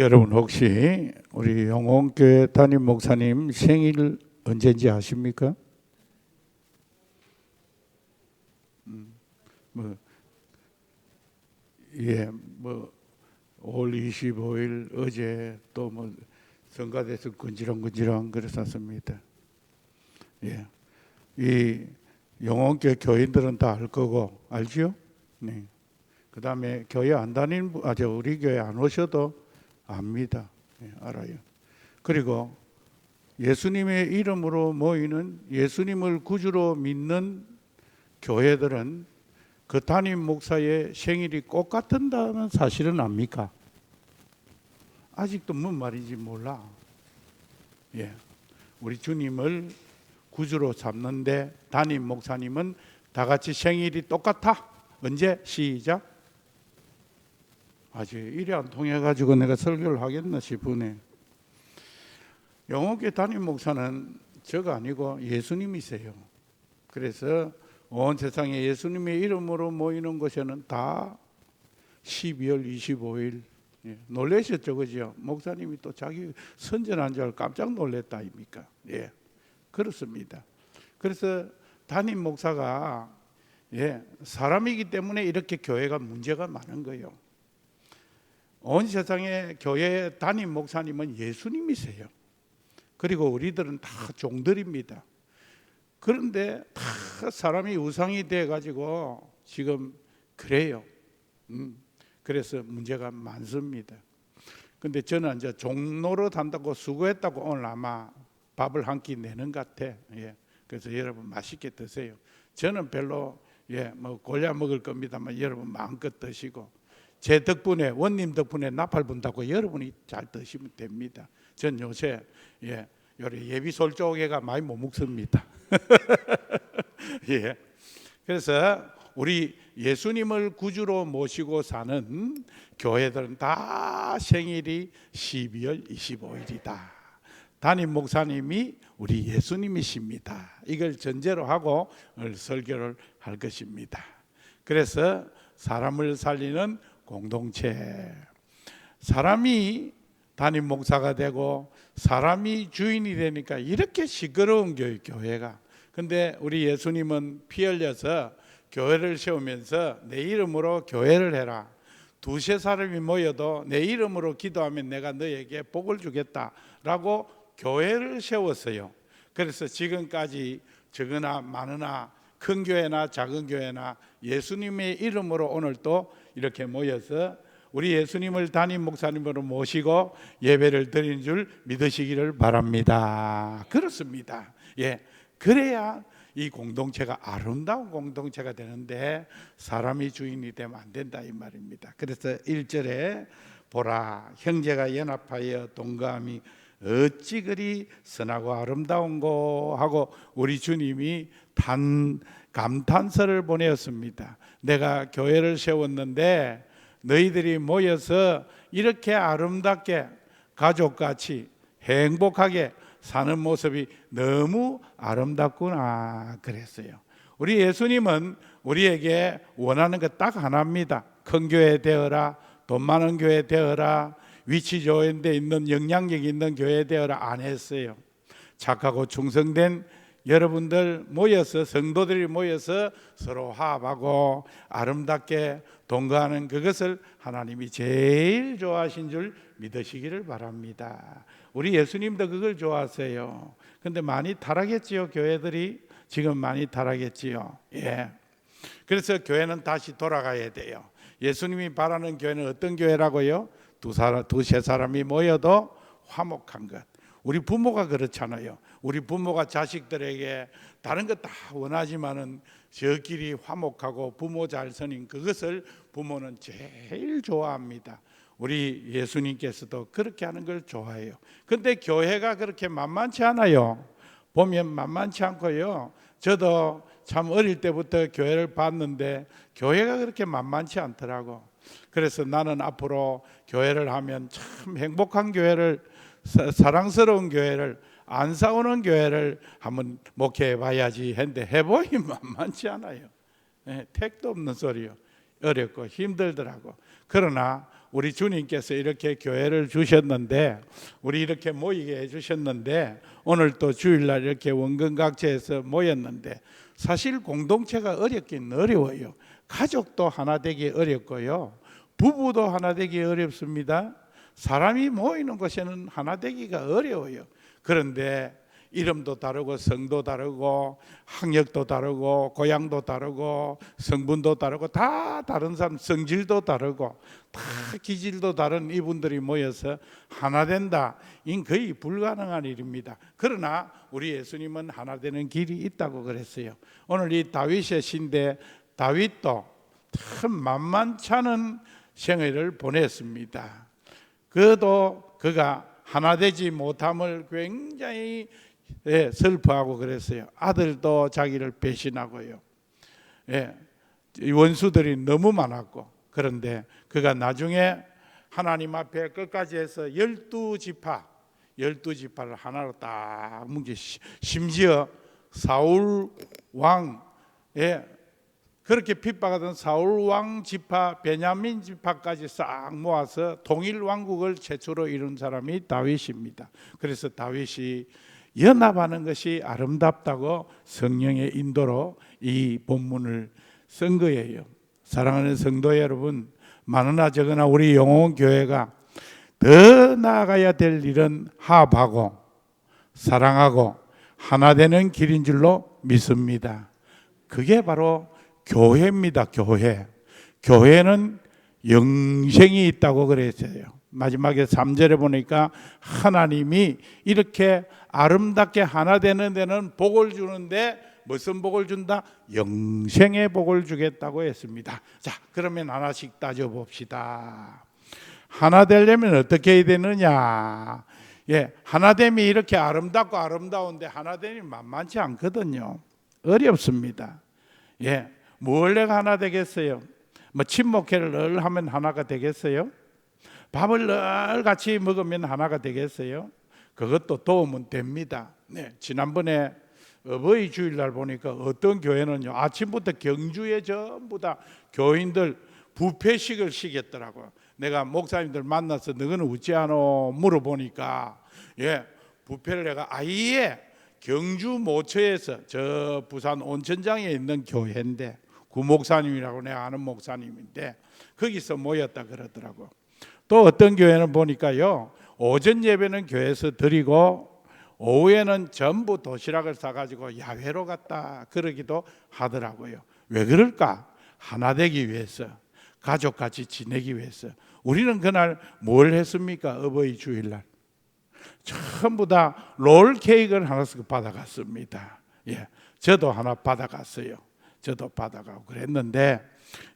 여러분 혹시 우리 영혼교회 담임 목사님 생일 언제인지 아십니까? 뭐, 뭐 5월 25일 어제 또 뭐 성가대에서 근지렁근지렁 그랬었습니다. 이 영혼교회 교인들은 다 알 거고 알죠? 네. 그 다음에 교회 안 다니는 우리 교회 안 오셔도 압니다. 알아요. 그리고 예수님의 이름으로 모이는 예수님을 구주로 믿는 교회들은 그 담임 목사의 생일이 꼭 같은다는 사실은 압니까? 아직도 뭔 말인지 몰라. 우리 주님을 구주로 삼는데 담임 목사님은 다 같이 생일이 똑같아. 언제? 시작. 아직 일이 안 통해가지고 내가 설교를 하겠나 싶으네. 영혼교회 담임 목사는 저가 아니고 예수님이세요. 그래서 온 세상에 예수님의 이름으로 모이는 곳에는 다 12월 25일 놀라셨죠, 그죠? 목사님이 또 자기 선전한 줄 알고 깜짝 놀랐다 아닙니까? 그렇습니다. 그래서 담임 목사가 사람이기 때문에 이렇게 교회가 문제가 많은 거예요. 온 세상의 교회 담임 목사님은 예수님이세요. 그리고 우리들은 다 종들입니다. 그런데 다 사람이 우상이 돼가지고 지금 그래요. 그래서 문제가 많습니다. 근데 저는 이제 종노릇 한다고 수고했다고 오늘 아마 밥을 한 끼 내는 것 같아. 그래서 여러분 맛있게 드세요. 저는 별로 뭐 골라 먹을 겁니다만 여러분 마음껏 드시고 제 덕분에 원님 덕분에 나팔 분다고 여러분이 잘 드시면 됩니다. 전 요새 요리 예비솔 쪽에가 많이 못 먹습니다. 그래서 우리 예수님을 구주로 모시고 사는 교회들은 다 생일이 12월 25일이다. 담임 목사님이 우리 예수님이십니다. 이걸 전제로 하고 오늘 설교를 할 것입니다. 그래서 사람을 살리는 공동체, 사람이 담임 목사가 되고 사람이 주인이 되니까 이렇게 시끄러운 교회가. 근데 우리 예수님은 피 흘려서 교회를 세우면서 내 이름으로 교회를 해라. 두세 사람이 모여도 내 이름으로 기도하면 내가 너에게 복을 주겠다라고 교회를 세웠어요. 그래서 지금까지 적으나 많으나 큰 교회나 작은 교회나 예수님의 이름으로 오늘 또 이렇게 모여서 우리 예수님을 담임 목사님으로 모시고 예배를 드리는 줄 믿으시기를 바랍니다. 그렇습니다. 그래야 이 공동체가 아름다운 공동체가 되는데 사람이 주인이 되면 안 된다 이 말입니다. 그래서 1절에 보라 형제가 연합하여 동감이 어찌 그리 선하고 아름다운고 하고 우리 주님이 감탄설을 보내었습니다. 내가 교회를 세웠는데 너희들이 모여서 이렇게 아름답게 가족같이 행복하게 사는 모습이 너무 아름답구나 그랬어요. 우리 예수님은 우리에게 원하는 것 딱 하나입니다. 큰 교회 되어라, 돈 많은 교회 되어라, 위치 좋은 데 있는 영향력 있는 교회 되어라 안 했어요. 착하고 충성된 여러분들 모여서 성도들이 모여서 서로 화합하고 아름답게 동거하는 그것을 하나님이 제일 좋아하신 줄 믿으시기를 바랍니다. 우리 예수님도 그걸 좋아하세요. 근데 많이 타락했지요. 교회들이 지금 많이 타락했지요. 그래서 교회는 다시 돌아가야 돼요. 예수님이 바라는 교회는 어떤 교회라고요? 두세 사람이 모여도 화목한 것. 우리 부모가 그렇잖아요. 우리 부모가 자식들에게 다른 것 다 원하지만은 저끼리 화목하고 부모 잘 서는 그것을 부모는 제일 좋아합니다. 우리 예수님께서도 그렇게 하는 걸 좋아해요. 근데 교회가 그렇게 만만치 않아요. 보면 만만치 않고요. 저도 참 어릴 때부터 교회를 봤는데 교회가 그렇게 만만치 않더라고. 그래서 나는 앞으로 교회를 하면 참 행복한 교회를, 사랑스러운 교회를, 안 싸우는 교회를 한번 목회해 봐야지 했는데 해보니 만만치 않아요. 택도 없는 소리요. 어렵고 힘들더라고. 그러나 우리 주님께서 이렇게 교회를 주셨는데, 우리 이렇게 모이게 해주셨는데, 오늘 또 주일날 이렇게 원근각지에서 모였는데, 사실 공동체가 어렵긴 어려워요. 가족도 하나 되기 어렵고요, 부부도 하나 되기 어렵습니다. 사람이 모이는 곳에는 하나 되기가 어려워요. 그런데 이름도 다르고 성도 다르고 학력도 다르고 고향도 다르고 성분도 다르고 다 다른 사람, 성질도 다르고 다 기질도 다른 이분들이 모여서 하나 된다, 이건 거의 불가능한 일입니다. 그러나 우리 예수님은 하나 되는 길이 있다고 그랬어요. 오늘 이 다윗의 시인데, 다윗도 참 만만찮은 생애를 보냈습니다. 그도 그가 하나 되지 못함을 굉장히 슬퍼하고 그랬어요. 아들도 자기를 배신하고요, 원수들이 너무 많았고, 그런데 그가 나중에 하나님 앞에 끝까지 해서 12지파를 하나로 딱 뭉개, 심지어 사울 왕의 그렇게 핍박하던 사울 왕 지파, 베냐민 지파까지 싹 모아서 통일 왕국을 최초로 이룬 사람이 다윗입니다. 그래서 다윗이 연합하는 것이 아름답다고 성령의 인도로 이 본문을 쓴 거예요. 사랑하는 성도 여러분, 많으나 적으나 우리 영혼 교회가 더 나아가야 될 일은 화합하고 사랑하고 하나 되는 길인 줄로 믿습니다. 그게 바로 교회입니다. 교회는 영생이 있다고 그랬어요. 마지막에 3절에 보니까 하나님이 이렇게 아름답게 하나 되는 데는 복을 주는데, 무슨 복을 준다? 영생의 복을 주겠다고 했습니다. 자, 그러면 하나씩 따져봅시다. 하나 되려면 어떻게 해야 되느냐? 하나됨이 이렇게 아름답고 아름다운데 하나됨이 만만치 않거든요. 어렵습니다. 뭘 내가 하나 되겠어요? 뭐 친목회를 늘 하면 하나가 되겠어요? 밥을 늘 같이 먹으면 하나가 되겠어요? 그것도 도움은 됩니다. 지난번에 어버이 주일날 보니까 어떤 교회는요, 아침부터 경주에 전부 다 교인들 뷔페식을 시켰더라고요. 내가 목사님들 만나서 너희는 어찌하노 물어보니까, 뷔페를 내가 아예 경주 모처에서, 저 부산 온천장에 있는 교회인데, 구목사님이라고 내가 아는 목사님인데 거기서 모였다 그러더라고요. 또 어떤 교회는 보니까요, 오전 예배는 교회에서 드리고 오후에는 전부 도시락을 싸가지고 야외로 갔다 그러기도 하더라고요. 왜 그럴까? 하나 되기 위해서, 가족같이 지내기 위해서. 우리는 그날 뭘 했습니까? 어버이 주일날 전부 다 롤 케이크를 하나씩 받아갔습니다. 저도 하나 받아갔어요. 저도 받아가고 그랬는데,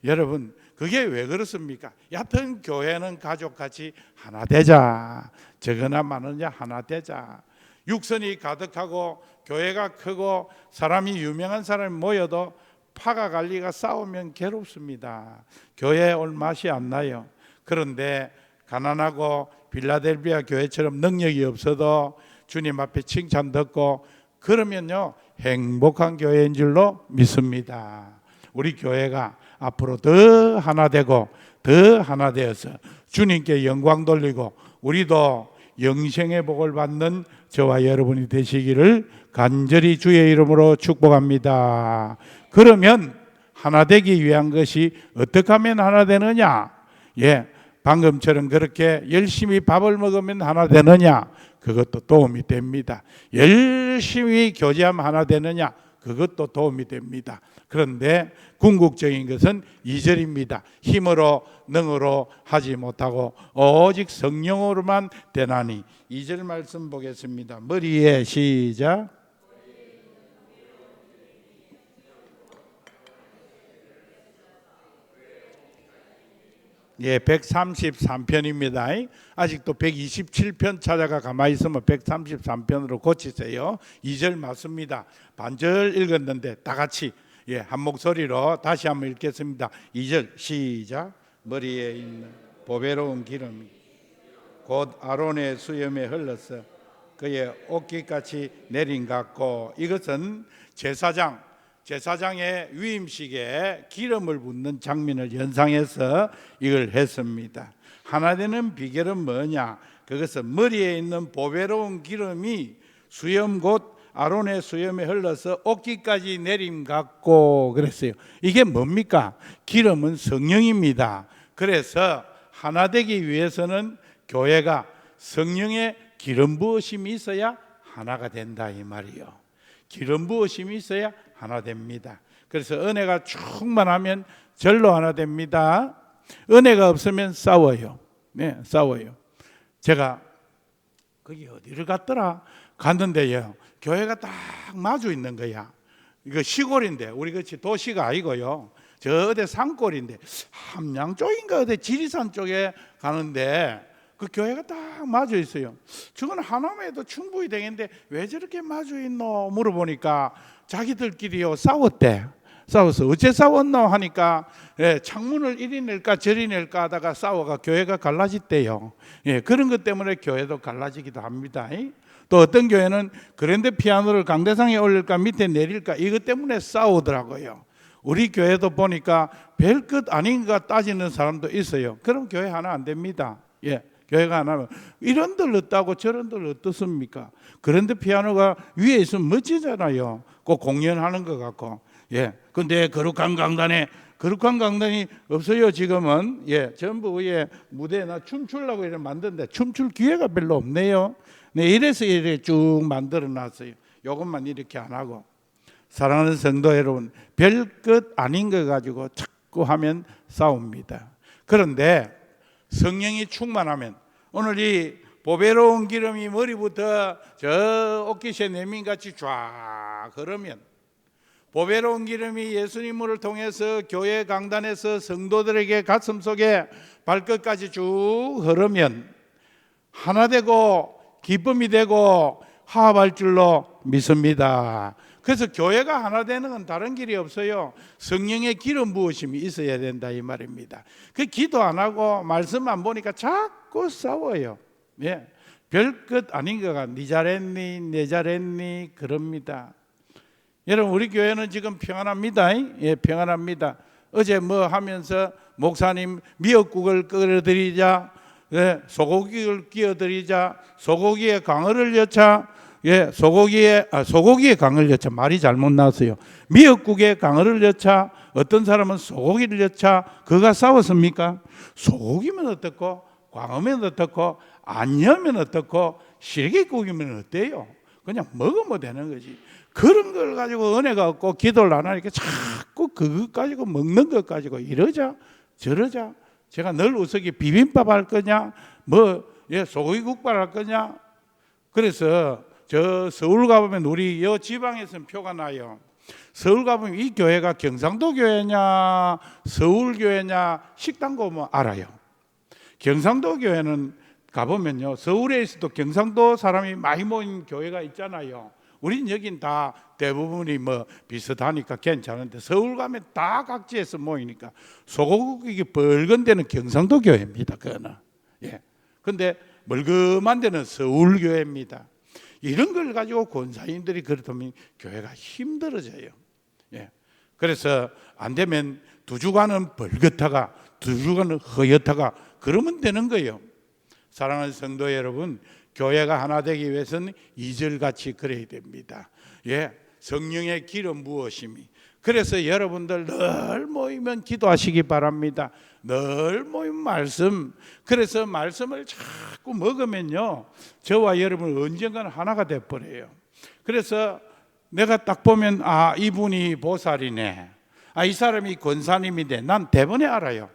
여러분 그게 왜 그렇습니까? 여하튼 교회는 가족같이 하나 되자, 적으나 많으냐 하나 되자. 육선이 가득하고 교회가 크고 사람이 유명한 사람이 모여도 파가 갈리가 싸우면 괴롭습니다. 교회에 올 맛이 안 나요. 그런데 가난하고 빌라델비아 교회처럼 능력이 없어도 주님 앞에 칭찬 듣고 그러면요, 행복한 교회인 줄로 믿습니다. 우리 교회가 앞으로 더 하나 되고 더 하나 되어서 주님께 영광 돌리고 우리도 영생의 복을 받는 저와 여러분이 되시기를 간절히 주의 이름으로 축복합니다. 그러면 하나 되기 위한 것이 어떻게 하면 하나 되느냐? 방금처럼 그렇게 열심히 밥을 먹으면 하나 되느냐? 그것도 도움이 됩니다. 열심히 교제하면 하나 되느냐? 그것도 도움이 됩니다. 그런데 궁극적인 것은 2절입니다. 힘으로 능으로 하지 못하고 오직 성령으로만 되나니. 2절 말씀 보겠습니다. 머리에 시작. 133편입니다. 아직도 127편 찾아가 가만히 있으면 133편으로 고치세요. 2절 맞습니다. 반절 읽었는데 다 같이 한 목소리로 다시 한번 읽겠습니다. 2절 시작. 머리에 있는 보배로운 기름 곧 아론의 수염에 흘러서 그의 옷깃같이 내린 같고. 이것은 제사장의 위임식에 기름을 붓는 장면을 연상해서 이걸 했습니다. 하나 되는 비결은 뭐냐? 그것은 머리에 있는 보배로운 기름이 수염 곧 아론의 수염에 흘러서 옷깃까지 내림 같고 그랬어요. 이게 뭡니까? 기름은 성령입니다. 그래서 하나 되기 위해서는 교회가 성령의 기름 부으심이 있어야 하나가 된다 이 말이요. 기름 부으심이 있어야 하나 됩니다. 그래서 은혜가 충만하면 절로 하나 됩니다. 은혜가 없으면 싸워요. 네, 싸워요. 제가 거기 어디를 갔더라? 갔는데요, 교회가 딱 마주 있는 거야. 이거 시골인데 우리 같이 도시가 아니고요, 저 어디 산골인데 함양 쪽인가 어디 지리산 쪽에 가는데 그 교회가 딱 마주 있어요. 저건 하나만 해도 충분히 되겠는데 왜 저렇게 마주 있노 물어보니까 자기들끼리요 싸웠대. 싸워서 어째 싸웠노 하니까 창문을 이리 낼까 저리 낼까 하다가 싸워가 교회가 갈라졌대요. 그런 것 때문에 교회도 갈라지기도 합니다. 또 어떤 교회는 그랜드 피아노를 강대상에 올릴까 밑에 내릴까 이것 때문에 싸우더라고요. 우리 교회도 보니까 별것 아닌 것 따지는 사람도 있어요. 그럼 교회 하나 안 됩니다. 교회가 하나면 이런 들 어떠고 저런 들 어떻습니까? 그랜드 피아노가 위에 있으면 멋지잖아요. 꼭 공연하는 것 같고. 근데 거룩한 강단이 없어요 지금은. 전부 위에 무대나 춤추려고 이렇게 만드는데 춤출 기회가 별로 없네요. 이래서 이렇게 쭉 만들어 놨어요. 요것만 이렇게 안 하고. 사랑하는 성도 여러분, 별것 아닌 거 가지고 자꾸 하면 싸웁니다. 그런데 성령이 충만하면, 오늘 이 보배로운 기름이 머리부터 저 옷깃에 내민같이 쫙 흐르면, 보배로운 기름이 예수님을 통해서 교회 강단에서 성도들에게 가슴속에 발끝까지 쭉 흐르면 하나 되고 기쁨이 되고 화합할 줄로 믿습니다. 그래서 교회가 하나 되는 건 다른 길이 없어요. 성령의 기름 부으심이 있어야 된다 이 말입니다. 그 기도 안 하고 말씀 안 보니까 자꾸 싸워요. 별것 아닌 거가 네 잘했니 내 잘했니 그럽니다. 여러분, 우리 교회는 지금 평안합니다. 평안합니다. 어제 뭐 하면서 목사님 미역국을 끓여드리자, 소고기를 끼워드리자, 소고기에 강어를 여차, 소고기에 강어를 여차, 말이 잘못 나왔어요. 미역국에 강어를 여차, 어떤 사람은 소고기를 여차. 그가 싸웠습니까? 소고기면 어떻고, 광어면 어떻고, 안녕면 어떻고, 시래기국이면 어때요? 그냥 먹으면 되는 거지. 그런 걸 가지고 은혜가 없고 기도를 안 하니까 자꾸 그것 가지고 먹는 것 가지고 이러자 저러자. 제가 늘 우석이 비빔밥 할 거냐, 소고기국밥 할 거냐. 그래서 저 서울 가보면 우리 여 지방에서는 표가 나요. 서울 가보면 이 교회가 경상도 교회냐 서울 교회냐 식당 가보면 알아요. 경상도 교회는 가보면요, 서울에 있어도 경상도 사람이 많이 모인 교회가 있잖아요. 우린 여긴 다 대부분이 비슷하니까 괜찮은데 서울 가면 다 각지에서 모이니까 소고기 벌건 데는 경상도 교회입니다. 그거는. 근데 멀끔한 데는 서울 교회입니다. 이런 걸 가지고 권사님들이 그렇다면 교회가 힘들어져요. 그래서 안 되면 두 주간은 벌긋하가 두 주간은 허옇다가 그러면 되는 거예요. 사랑하는 성도 여러분, 교회가 하나 되기 위해서는 2절같이 그래야 됩니다. 성령의 기름 부으심이. 그래서 여러분들 늘 모이면 기도하시기 바랍니다. 늘 모이면 말씀. 그래서 말씀을 자꾸 먹으면요, 저와 여러분 언젠가는 하나가 돼버려요. 그래서 내가 딱 보면 이분이 보살이네, 이 사람이 권사님인데 난 대번에 알아요.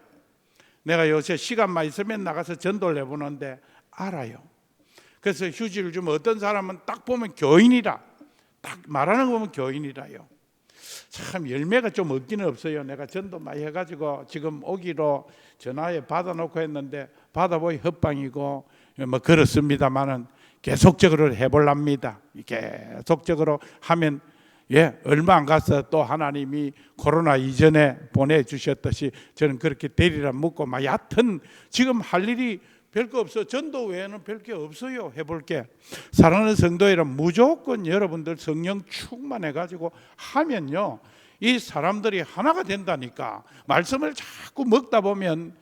내가 요새 시간만 있으면 나가서 전도를 해보는데 알아요. 그래서 휴지를 주면 어떤 사람은 딱 보면 교인이라, 딱 말하는 거 보면 교인이라요. 참 열매가 좀 없기는 없어요. 내가 전도 많이 해가지고 지금 오기로 전화에 받아놓고 했는데 받아보기 헛방이고 그렇습니다만은 계속적으로 해볼랍니다. 계속적으로 하면 얼마 안 가서 또 하나님이 코로나 이전에 보내주셨듯이 저는 그렇게 되리라 묻고 여하튼 지금 할 일이 별거 없어. 전도 외에는 별게 없어요. 해볼 게. 사랑하는 성도여러분, 무조건 여러분들 성령 충만해가지고 하면요, 이 사람들이 하나가 된다니까. 말씀을 자꾸 먹다 보면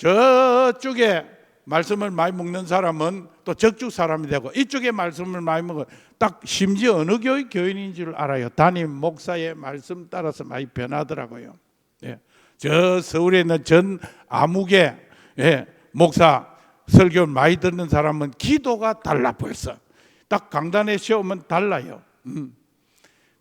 저쪽에 말씀을 많이 먹는 사람은 또 적죽 사람이 되고, 이쪽에 말씀을 많이 먹어 딱 심지어 어느 교회 교인인 줄 알아요. 담임 목사의 말씀 따라서 많이 변하더라고요. 예. 저 서울에 있는 전 아무개 목사 설교 많이 듣는 사람은 기도가 달라. 벌써 딱 강단에 세우면 달라요.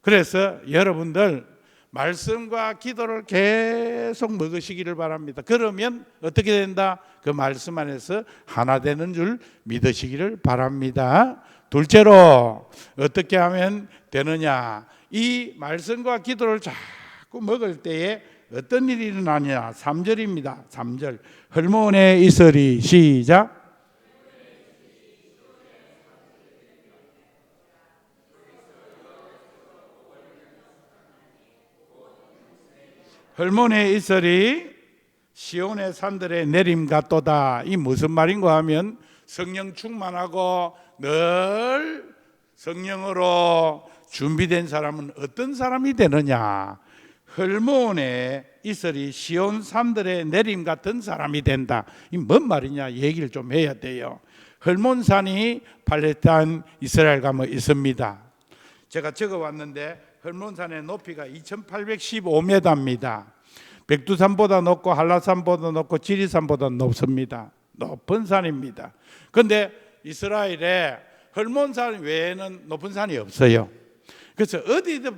그래서 여러분들 말씀과 기도를 계속 먹으시기를 바랍니다. 그러면 어떻게 된다? 그 말씀 안에서 하나 되는 줄 믿으시기를 바랍니다. 둘째로 어떻게 하면 되느냐? 이 말씀과 기도를 자꾸 먹을 때에 어떤 일이 일어나냐? 3절입니다. 3절. 헐몬에 이슬이 시작. 헐몬의 이슬이 시온의 산들의 내림 같도다. 이 무슨 말인가 하면 성령 충만하고 늘 성령으로 준비된 사람은 어떤 사람이 되느냐? 헐몬의 이슬이 시온 산들의 내림 같은 사람이 된다. 이 뭔 말이냐? 얘기를 좀 해야 돼요. 헐몬산이 팔레스타인 이스라엘 가면 있습니다. 제가 적어왔는데 헐몬산의 높이가 2815m입니다. 백두산보다 높고 한라산보다 높고 지리산보다 높습니다. 높은 산입니다. 그런데 이스라엘에 헐몬산 외에는 높은 산이 없어요. 그래서 어디서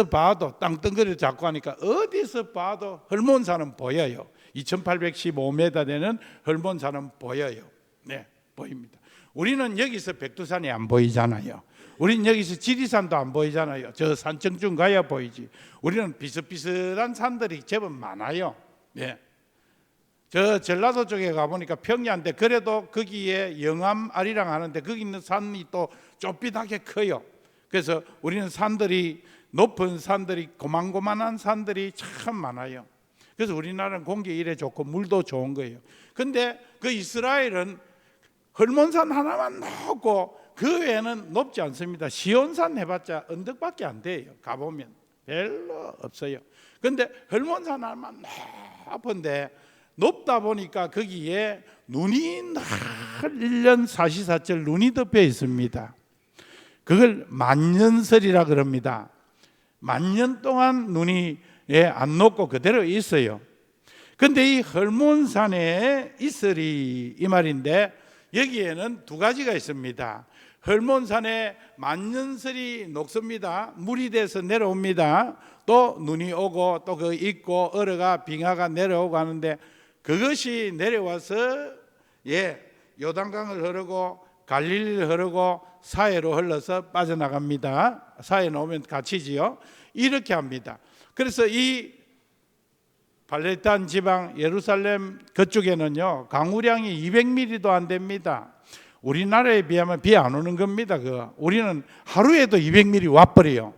봐도 땅덩어리를 잡고 하니까 어디서 봐도 헐몬산은 보여요. 2815m 되는 헐몬산은 보여요. 네, 보입니다. 우리는 여기서 백두산이 안 보이잖아요. 우리는 여기서 지리산도 안 보이잖아요. 저 산청중 가야 보이지. 우리는 비슷비슷한 산들이 제법 많아요. 네. 저 전라도 쪽에 가보니까 평야인데 그래도 거기에 영암아리랑 하는데 거기 있는 산이 또 좁빗하게 커요. 그래서 우리는 산들이, 높은 산들이, 고만고만한 산들이 참 많아요. 그래서 우리나라는 공기 이래 좋고 물도 좋은 거예요. 근데 그 이스라엘은 헐몬산 하나만 높고 그 외에는 높지 않습니다. 시온산 해봤자 언덕밖에 안 돼요. 가보면 별로 없어요. 근데 헐몬산 하나만 높은데 높다 보니까 거기에 눈이 날 1년 사시사철 눈이 덮여 있습니다. 그걸 만년설이라 그럽니다. 만년 동안 눈이 안 녹고 그대로 있어요. 근데 이 헐몬산에 이슬이 이 말인데 여기에는 두 가지가 있습니다. 헐몬산에 만년설이 녹습니다. 물이 돼서 내려옵니다. 또 눈이 오고 또 그 있고 얼어가 빙하가 내려오고 하는데 그것이 내려와서 요단강을 흐르고 갈릴리를 흐르고 사해로 흘러서 빠져나갑니다. 사해 놓으면 갇히지요. 이렇게 합니다. 그래서 이 팔레스타인 지방 예루살렘 그쪽에는요 강우량이 200mm도 안 됩니다. 우리나라에 비하면 비 안 오는 겁니다. 우리는 하루에도 200mm 와버려요.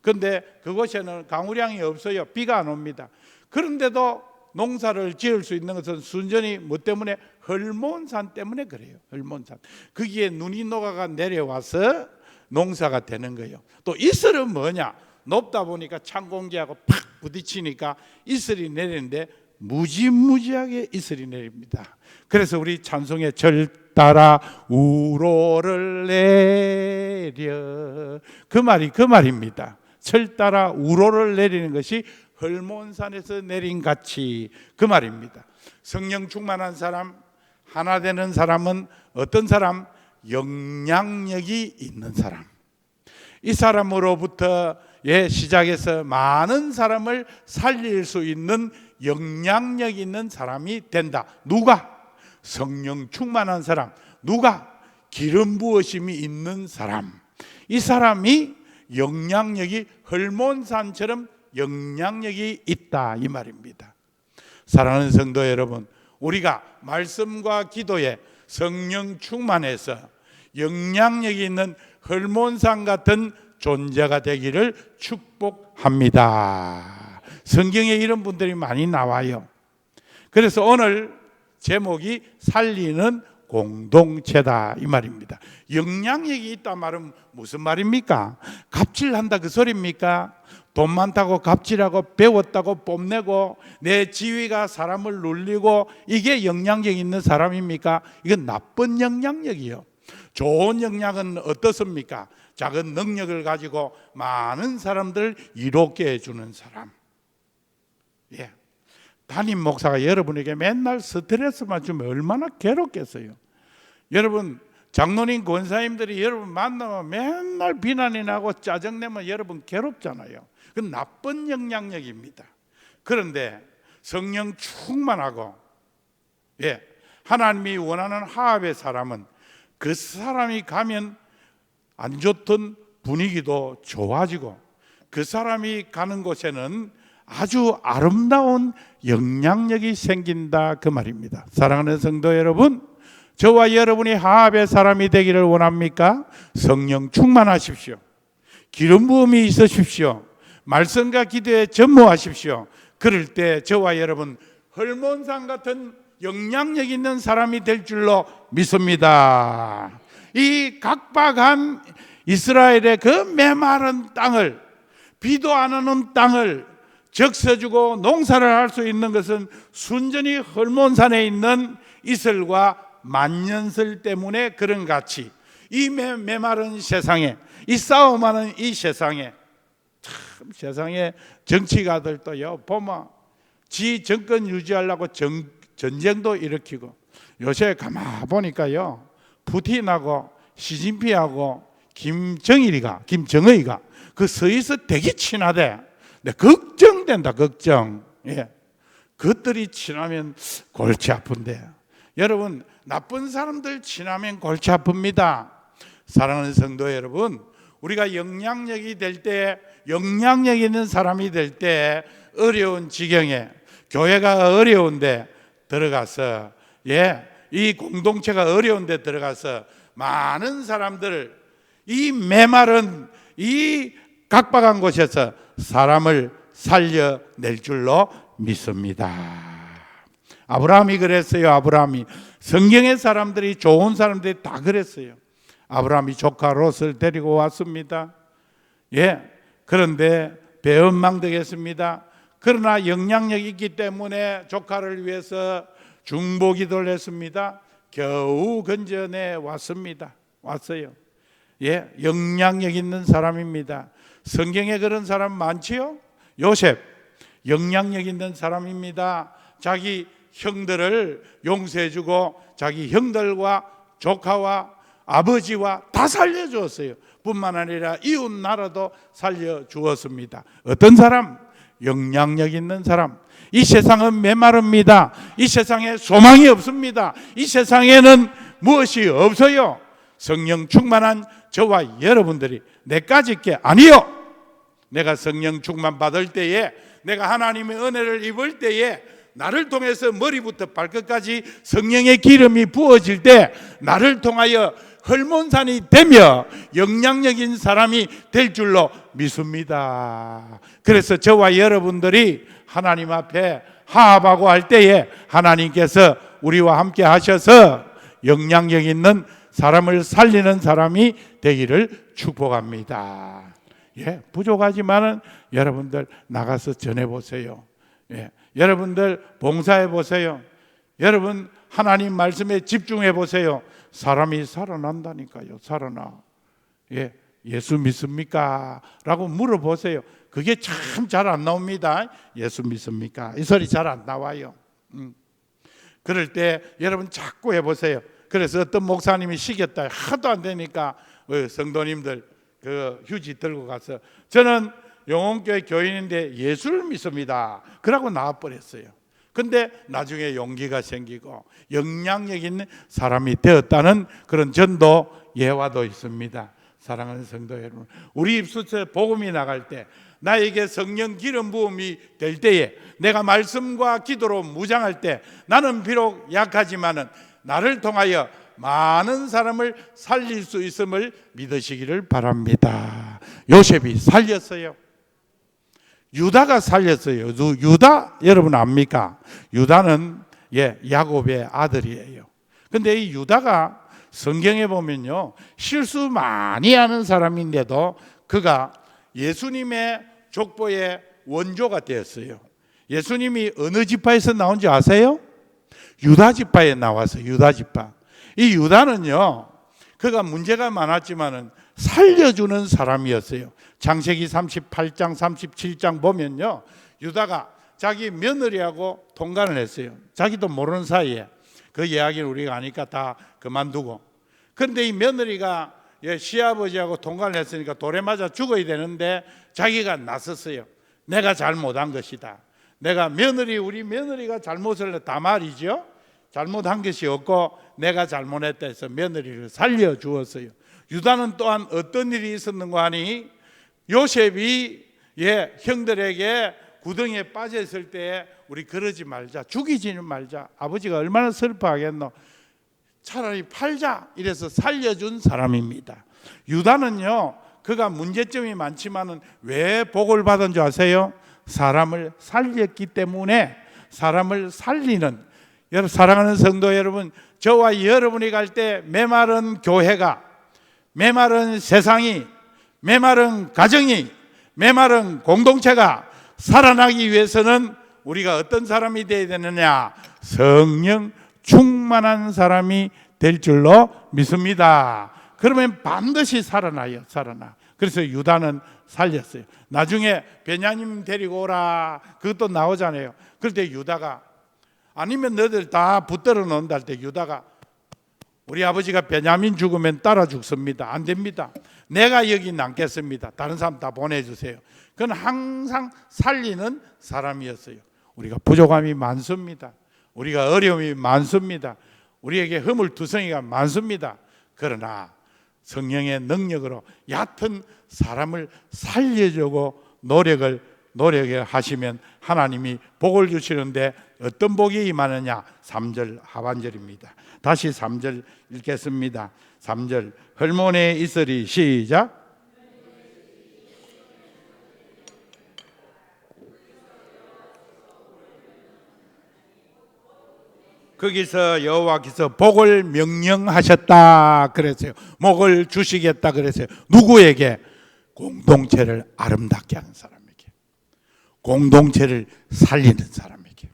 그런데 그곳에는 강우량이 없어요. 비가 안 옵니다. 그런데도 농사를 지을 수 있는 것은 순전히 뭐 때문에? 헐몬산 때문에 그래요. 헐몬산. 거기에 눈이 녹아가 내려와서 농사가 되는 거예요. 또 이슬은 뭐냐? 높다 보니까 찬 공기하고 팍 부딪히니까 이슬이 내리는데 무지무지하게 이슬이 내립니다. 그래서 우리 찬송에 절 따라 우로를 내려 그 말입니다. 철 따라 우로를 내리는 것이 헐몬산에서 내린 같이 그 말입니다. 성령 충만한 사람, 하나 되는 사람은 어떤 사람? 영향력이 있는 사람. 이 사람으로부터 시작해서 많은 사람을 살릴 수 있는 영향력 있는 사람이 된다. 누가? 성령 충만한 사람. 누가? 기름 부으심이 있는 사람. 이 사람이 영향력이 헐몬산처럼 영향력이 있다 이 말입니다. 사랑하는 성도 여러분, 우리가 말씀과 기도에 성령 충만해서 영향력이 있는 헐몬산 같은 존재가 되기를 축복합니다. 성경에 이런 분들이 많이 나와요. 그래서 오늘 제목이 살리는 공동체다 이 말입니다. 영향력이 있다 말은 무슨 말입니까? 갑질한다 그 소리입니까? 돈 많다고 갑질하고 배웠다고 뽐내고 내 지위가 사람을 놀리고 이게 영향력 있는 사람입니까? 이건 나쁜 영향력이요. 좋은 영향은 어떻습니까? 작은 능력을 가지고 많은 사람들을 이롭게 해주는 사람. 예. 담임 목사가 여러분에게 맨날 스트레스만 주면 얼마나 괴롭겠어요. 여러분 장로님 권사님들이 여러분 만나면 맨날 비난이 나고 짜증내면 여러분 괴롭잖아요. 그건 나쁜 영향력입니다. 그런데 성령 충만하고 하나님이 원하는 하합의 사람은 그 사람이 가면 안 좋던 분위기도 좋아지고 그 사람이 가는 곳에는 아주 아름다운 영향력이 생긴다 그 말입니다. 사랑하는 성도 여러분, 저와 여러분이 하합의 사람이 되기를 원합니까? 성령 충만하십시오. 기름 부음이 있으십시오. 말씀과 기도에 전무하십시오. 그럴 때 저와 여러분 헐몬산 같은 영향력 있는 사람이 될 줄로 믿습니다. 이 각박한 이스라엘의 그 메마른 땅을, 비도 안 오는 땅을 적셔주고 농사를 할 수 있는 것은 순전히 헐몬산에 있는 이슬과 만년설 때문에 그런 같이 이 메마른 세상에, 이 싸움하는 이 세상에, 참 세상에 정치가들도요 보면 지 정권 유지하려고 전쟁도 일으키고, 요새 가만 보니까요 푸틴하고 시진핑하고 김정의가 그 서에서 되게 친하대. 근데 걱정된다, 걱정. 그것들이 친하면 골치 아픈데, 여러분 나쁜 사람들 친하면 골치 아픕니다. 사랑하는 성도 여러분, 우리가 영향력이 될 때, 영향력 있는 사람이 될 때 어려운 지경에, 교회가 어려운데 들어가서 이 공동체가 어려운데 들어가서 많은 사람들을 이 메마른 이 각박한 곳에서 사람을 살려낼 줄로 믿습니다. 아브라함이 그랬어요. 아브라함이, 성경의 사람들이, 좋은 사람들이 다 그랬어요. 아브라함이 조카 롯을 데리고 왔습니다. 그런데 배은망덕했습니다. 그러나 영향력이 있기 때문에 조카를 위해서 중보기도를 했습니다. 겨우 건져내 왔어요. 영향력 있는 사람입니다. 성경에 그런 사람 많지요? 요셉, 영향력 있는 사람입니다. 자기 형들을 용서해주고 자기 형들과 조카와 아버지와 다 살려주었어요. 뿐만 아니라 이웃 나라도 살려주었습니다. 어떤 사람? 영향력 있는 사람. 이 세상은 메마릅니다. 이 세상에 소망이 없습니다. 이 세상에는 무엇이 없어요. 성령 충만한 저와 여러분들이 내까지 게 아니요, 내가 성령 충만 받을 때에, 내가 하나님의 은혜를 입을 때에, 나를 통해서 머리부터 발끝까지 성령의 기름이 부어질 때 나를 통하여 헐몬산이 되며 영향력인 사람이 될 줄로 믿습니다. 그래서 저와 여러분들이 하나님 앞에 하합하고 할 때에 하나님께서 우리와 함께 하셔서 영향력 있는 사람을 살리는 사람이 되기를 축복합니다. 부족하지만은 여러분들 나가서 전해보세요. 여러분들 봉사해보세요. 여러분 하나님 말씀에 집중해보세요. 사람이 살아난다니까요. 살아나. 예수 믿습니까? 라고 물어보세요. 그게 참 잘 안 나옵니다. 예수 믿습니까? 이 소리 잘 안 나와요. 그럴 때 여러분 자꾸 해보세요. 그래서 어떤 목사님이 시켰다 하도 안 되니까 성도님들 그 휴지 들고 가서, 저는 영혼교회 교인인데 예수를 믿습니다, 그러고 나와버렸어요. 근데 나중에 용기가 생기고 영향력 있는 사람이 되었다는 그런 전도 예화도 있습니다. 사랑하는 성도 여러분, 우리 입술에 복음이 나갈 때, 나에게 성령 기름 부음이 될 때에, 내가 말씀과 기도로 무장할 때, 나는 비록 약하지만은 나를 통하여 많은 사람을 살릴 수 있음을 믿으시기를 바랍니다. 요셉이 살렸어요. 유다가 살렸어요. 유다 여러분 압니까? 유다는 야곱의 아들이에요. 근데 이 유다가 성경에 보면요 실수 많이 하는 사람인데도 그가 예수님의 족보의 원조가 되었어요. 예수님이 어느 지파에서 나온지 아세요? 유다 지파에 나와서 유다 지파. 이 유다는요, 그가 문제가 많았지만은 살려주는 사람이었어요. 창세기 38장 37장 보면요, 유다가 자기 며느리하고 통간을 했어요. 자기도 모르는 사이에. 그 이야기를 우리가 아니까 다 그만두고. 그런데 이 며느리가 시아버지하고 통간을 했으니까 돌에 맞아 죽어야 되는데 자기가 나섰어요. 내가 잘못한 것이다. 내가 우리 며느리가 잘못을 했다 말이죠. 잘못한 것이 없고 내가 잘못했다 해서 며느리를 살려주었어요. 유다는 또한 어떤 일이 있었는가 하니, 요셉이 형들에게 구덩이에 빠져 있을 때 우리 그러지 말자, 죽이지는 말자, 아버지가 얼마나 슬퍼하겠노, 차라리 팔자, 이래서 살려준 사람입니다. 유다는요, 그가 문제점이 많지만은 왜 복을 받은 줄 아세요? 사람을 살렸기 때문에. 사람을 살리는, 여러분 사랑하는 성도 여러분, 저와 여러분이 갈 때 메마른 교회가, 메마른 세상이, 메마른 가정이, 메마른 공동체가 살아나기 위해서는 우리가 어떤 사람이 되어야 되느냐? 성령 충만한 사람이 될 줄로 믿습니다. 그러면 반드시 살아나요. 살아나. 그래서 유다는 살렸어요. 나중에 베냐민 데리고 오라, 그것도 나오잖아요. 그럴 때 유다가, 아니면 너희들 다 붙들어 놓는다 할 때 유다가, 우리 아버지가 베냐민 죽으면 따라 죽습니다. 안 됩니다. 내가 여기 남겠습니다. 다른 사람 다 보내주세요. 그건 항상 살리는 사람이었어요. 우리가 부족함이 많습니다. 우리가 어려움이 많습니다. 우리에게 허물투성이가 많습니다. 그러나 성령의 능력으로 얕은 사람을 살려주고 노력을 하시면 하나님이 복을 주시는데, 어떤 복이 임하느냐? 3절 하반절입니다. 다시 3절 읽겠습니다. 3절 헐몬에 있으리, 시작. 거기서 여호와께서 복을 명령하셨다 그랬어요. 복을 주시겠다 그랬어요. 누구에게? 공동체를 아름답게 하는 사람에게, 공동체를 살리는 사람에게,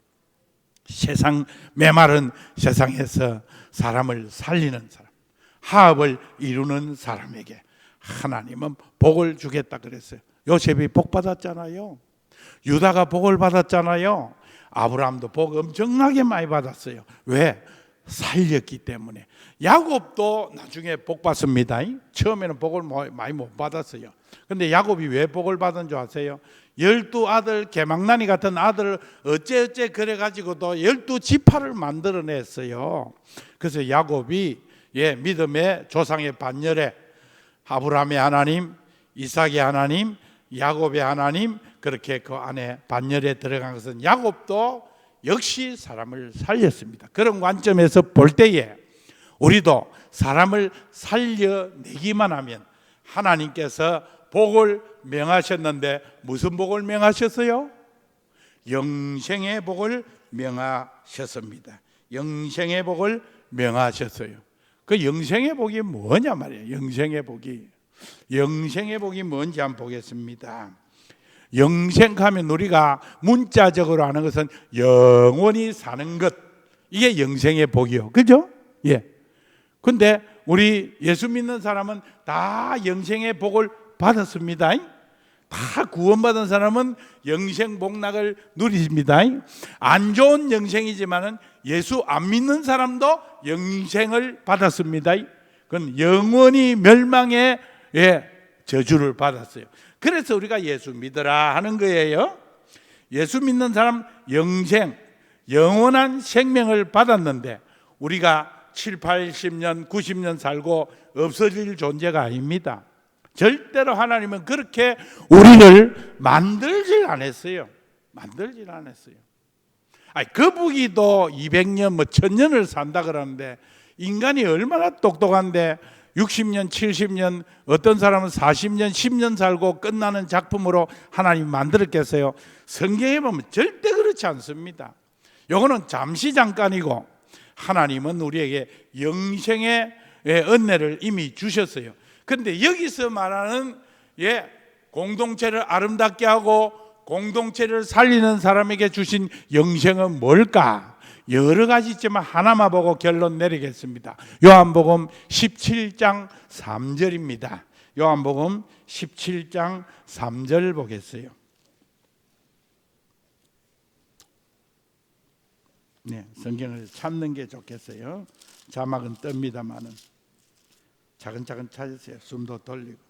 세상 메마른 세상에서 사람을 살리는 사람, 화합을 이루는 사람에게 하나님은 복을 주겠다 그랬어요. 요셉이 복 받았잖아요. 유다가 복을 받았잖아요. 아브라함도 복 엄청나게 많이 받았어요. 왜? 살렸기 때문에. 야곱도 나중에 복 받습니다. 처음에는 복을 많이 못 받았어요. 그런데 야곱이 왜 복을 받은 줄 아세요? 12아들, 개망나니 같은 아들을 어째 그래가지고도 12지파를 만들어냈어요. 그래서 야곱이 믿음의 조상의 반열에 아브라함의 하나님, 이삭의 하나님, 야곱의 하나님, 그렇게 그 안에 반열에 들어간 것은 야곱도 역시 사람을 살렸습니다. 그런 관점에서 볼 때에 우리도 사람을 살려내기만 하면 하나님께서 복을 명하셨는데, 무슨 복을 명하셨어요? 영생의 복을 명하셨습니다. 영생의 복을 명하셨어요. 그 영생의 복이 뭐냐 말이에요. 영생의 복이 뭔지 한번 보겠습니다. 영생하면 우리가 문자적으로 하는 것은 영원히 사는 것, 이게 영생의 복이요, 그죠? 근데 우리 예수 믿는 사람은 다 영생의 복을 받았습니다. 다 구원받은 사람은 영생 복락을 누립니다. 안 좋은 영생이지만은 예수 안 믿는 사람도 영생을 받았습니다. 그건 영원히 멸망의 저주를 받았어요. 그래서 우리가 예수 믿으라 하는 거예요. 예수 믿는 사람 영생, 영원한 생명을 받았는데 우리가 7, 80년, 90년 살고 없어질 존재가 아닙니다. 절대로 하나님은 그렇게 우리를 만들질 않았어요. 거북이도 200년, 1000년을 산다 그러는데 인간이 얼마나 똑똑한데 60년, 70년, 어떤 사람은 40년, 10년 살고 끝나는 작품으로 하나님 만들었겠어요? 성경에 보면 절대 그렇지 않습니다. 요거는 잠시 잠깐이고 하나님은 우리에게 영생의 은혜를 이미 주셨어요. 그런데 여기서 말하는 공동체를 아름답게 하고 공동체를 살리는 사람에게 주신 영생은 뭘까? 여러 가지 있지만 하나만 보고 결론 내리겠습니다. 요한복음 17장 3절입니다. 요한복음 17장 3절 보겠어요. 네, 성경을 찾는 게 좋겠어요. 자막은 뜹니다만은 차근차근 찾으세요. 숨도 돌리고.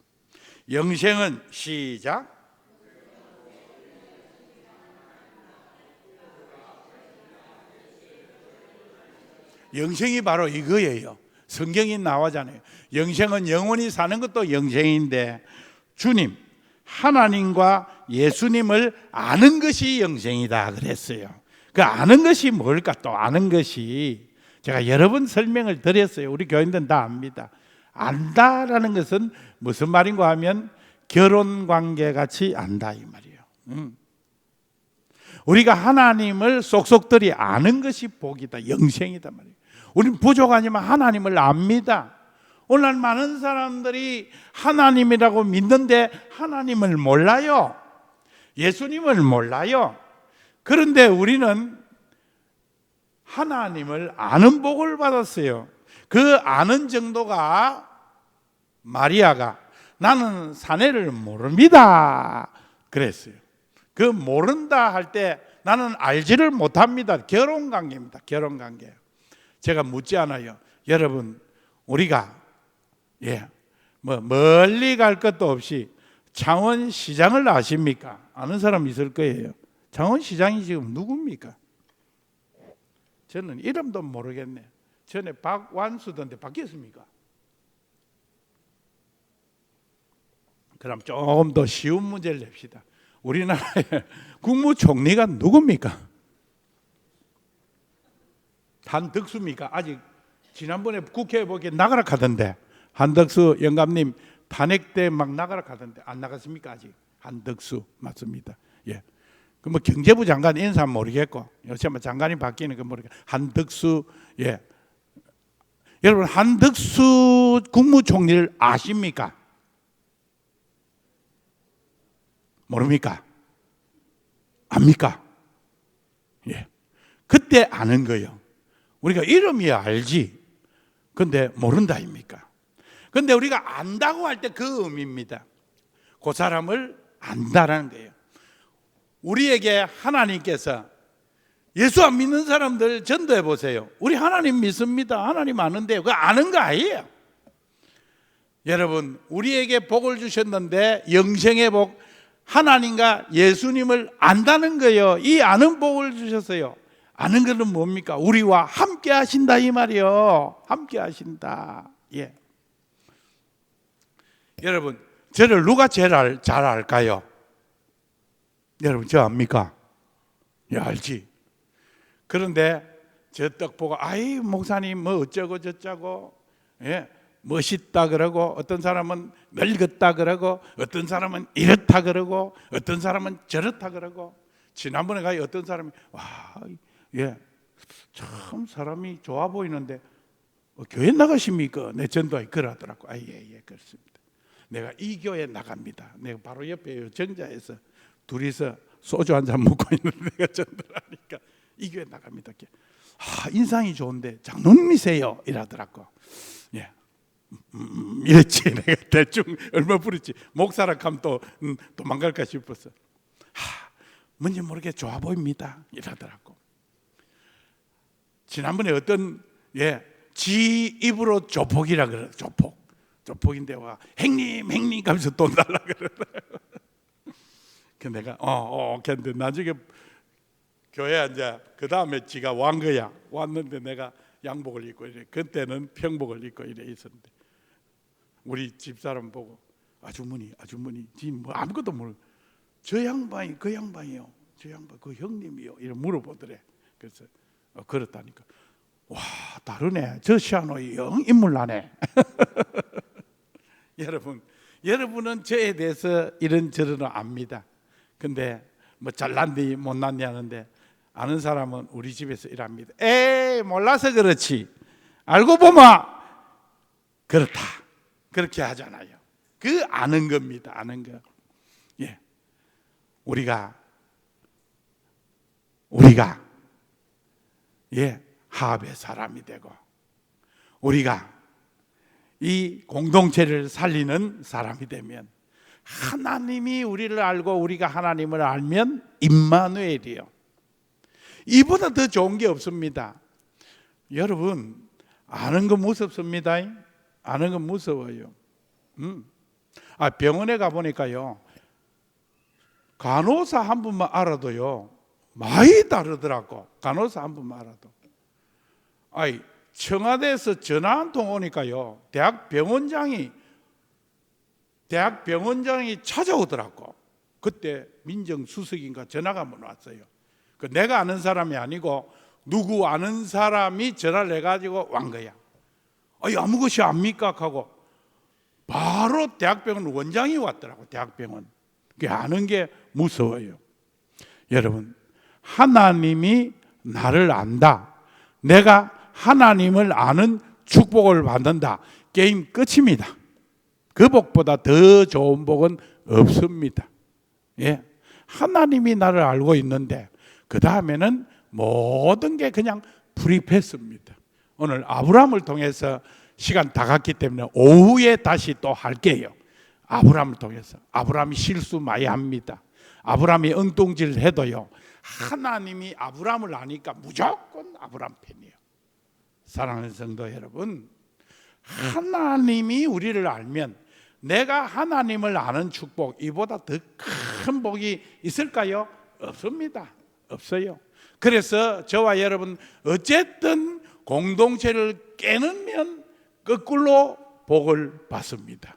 영생은 시작. 영생이 바로 이거예요. 성경이 나오잖아요. 영생은 영원히 사는 것도 영생인데 주님, 하나님과 예수님을 아는 것이 영생이다 그랬어요. 그 아는 것이 뭘까? 또 아는 것이 제가 여러 번 설명을 드렸어요. 우리 교인들은 다 압니다. 안다라는 것은 무슨 말인가 하면 결혼관계 같이 안다 이 말이에요. 우리가 하나님을 쏙쏙들이 아는 것이 복이다, 영생이다 말이에요. 우리는 부족하지만 하나님을 압니다. 오늘날 많은 사람들이 하나님이라고 믿는데 하나님을 몰라요. 예수님을 몰라요. 그런데 우리는 하나님을 아는 복을 받았어요. 그 아는 정도가 마리아가 나는 사내를 모릅니다 그랬어요. 그 모른다 할 때 나는 알지를 못합니다. 결혼관계입니다. 결혼관계. 제가 묻지 않아요. 여러분 우리가 멀리 갈 것도 없이 창원시장을 아십니까? 아는 사람 있을 거예요. 창원시장이 지금 누굽니까? 저는 이름도 모르겠네. 전에 박완수던데 바뀌었습니까? 그럼 조금 더 쉬운 문제를 냅시다. 우리나라의 국무총리가 누굽니까? 한덕수입니까? 아직 지난번에 국회에 보기에 나가라 하던데 한덕수 영감님 탄핵 때 막 나가라 하던데 안 나갔습니까? 아직 한덕수 맞습니다. 예. 그 뭐 경제부 장관 인사 모르겠고 요새 뭐 장관이 바뀌는 거 모르겠고 한덕수 예. 여러분 한덕수 국무총리를 아십니까? 모릅니까? 압니까? 예. 그때 아는 거예요. 우리가 이름이야 알지. 근데 모른다 아닙니까? 근데 우리가 안다고 할 때 그 의미입니다. 그 사람을 안다라는 거예요. 우리에게 하나님께서 예수 안 믿는 사람들 전도해 보세요. 우리 하나님 믿습니다. 하나님 아는데요. 그거 아는 거 아니에요. 여러분 우리에게 복을 주셨는데 영생의 복 하나님과 예수님을 안다는 거예요. 이 아는 복을 주셨어요. 아는 것은 뭡니까? 우리와 함께 하신다 이 말이요. 함께 하신다. 예. 여러분 저를 누가 제일 잘 알까요? 여러분 저 압니까? 예, 알지. 그런데 저 떡 보고 아이 목사님 뭐 어쩌고 저쩌고 예, 멋있다 그러고 어떤 사람은 늙었다 그러고 어떤 사람은 이렇다 그러고 어떤 사람은 저렇다 그러고 지난번에 가요 어떤 사람이 와 예, 참 사람이 좋아 보이는데 교회 나가십니까? 내 전도에 그러더라고. 아, 예, 그렇습니다. 내가 이 교회 나갑니다. 내가 바로 옆에 정자에서 둘이서 소주 한 잔 먹고 있는데 내가 전도를 하니까 이 교회 나갑니다. 아, 인상이 좋은데 장로님이세요? 이러더라고. 예. 이랬지. 내가 대충 얼마 부르지. 목사라 하면 또 도망갈까 싶어서. 뭔지 모르게 좋아 보입니다. 이러더라고. 지난번에 어떤 지 입으로 조폭이라 그래. 조폭인데 와 행님 하면서 돈 달라 그러더라고. 그 내가 근데 나중에 교회 앉아 그 다음에 지가 완 거야. 왔는데 내가 양복을 입고 이래. 그때는 평복을 입고 이래 있었는데 우리 집사람 보고 아주머니 지금 뭐 아무것도 모르. 저 양반이 그 양반이요. 저 양반 그 형님이요. 이래 물어보더래. 그래서 그렇다니까. 와 다르네. 저 시아노 영 인물나네. 여러분은 저에 대해서 이런저런 압니다. 근데 뭐 잘났니 못났니 하는데 아는 사람은 우리 집에서 일합니다. 에이 몰라서 그렇지 알고 보면 그렇다 그렇게 하잖아요. 그 아는 겁니다. 아는 거. 우리가 화합의 사람이 되고 우리가 이 공동체를 살리는 사람이 되면 하나님이 우리를 알고 우리가 하나님을 알면 임마누엘이요. 이보다 더 좋은 게 없습니다. 여러분 아는 거 무섭습니다. 아는 건 무서워요. 병원에 가보니까요, 간호사 한 분만 알아도요 많이 다르더라고. 간호사 한 분만 알아도. 청와대에서 전화 한 통 오니까요 대학 병원장이 찾아오더라고. 그때 민정수석인가 전화가 한번 왔어요. 내가 아는 사람이 아니고 누구 아는 사람이 전화를 해가지고 온 거야. 아무것이 압니까? 하고 바로 대학병원 원장이 왔더라고. 대학병원. 그게 아는 게 무서워요. 여러분, 하나님이 나를 안다. 내가 하나님을 아는 축복을 받는다. 게임 끝입니다. 그 복보다 더 좋은 복은 없습니다. 하나님이 나를 알고 있는데 그 다음에는 모든 게 그냥 프리패스입니다. 오늘 아브라함을 통해서 시간 다 갔기 때문에 오후에 다시 또 할게요. 아브라함을 통해서. 아브라함이 실수 많이 합니다. 아브라함이 엉뚱질 해도요 하나님이 아브라함을 아니까 무조건 아브라함 편이에요. 사랑하는 성도 여러분, 하나님이 우리를 알면 내가 하나님을 아는 축복, 이보다 더 큰 복이 있을까요? 없습니다. 없어요. 그래서 저와 여러분 어쨌든 공동체를 깨는 거꾸로 복을 받습니다.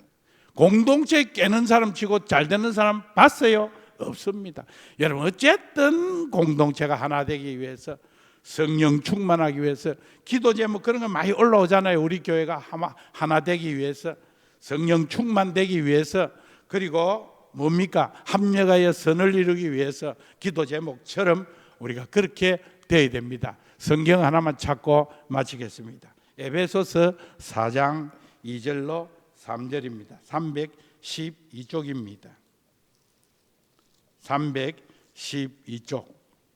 공동체 깨는 사람 치고 잘 되는 사람 봤어요? 없습니다. 여러분 어쨌든 공동체가 하나 되기 위해서, 성령 충만하기 위해서, 기도 제목 그런 거 많이 올라오잖아요. 우리 교회가 하나 되기 위해서, 성령 충만되기 위해서, 그리고 뭡니까? 합력하여 선을 이루기 위해서 기도 제목처럼 우리가 그렇게 되어야 됩니다. 성경 하나만 찾고 마치겠습니다. 에베소서 4장 2절로 3절입니다. 312쪽입니다. 312쪽.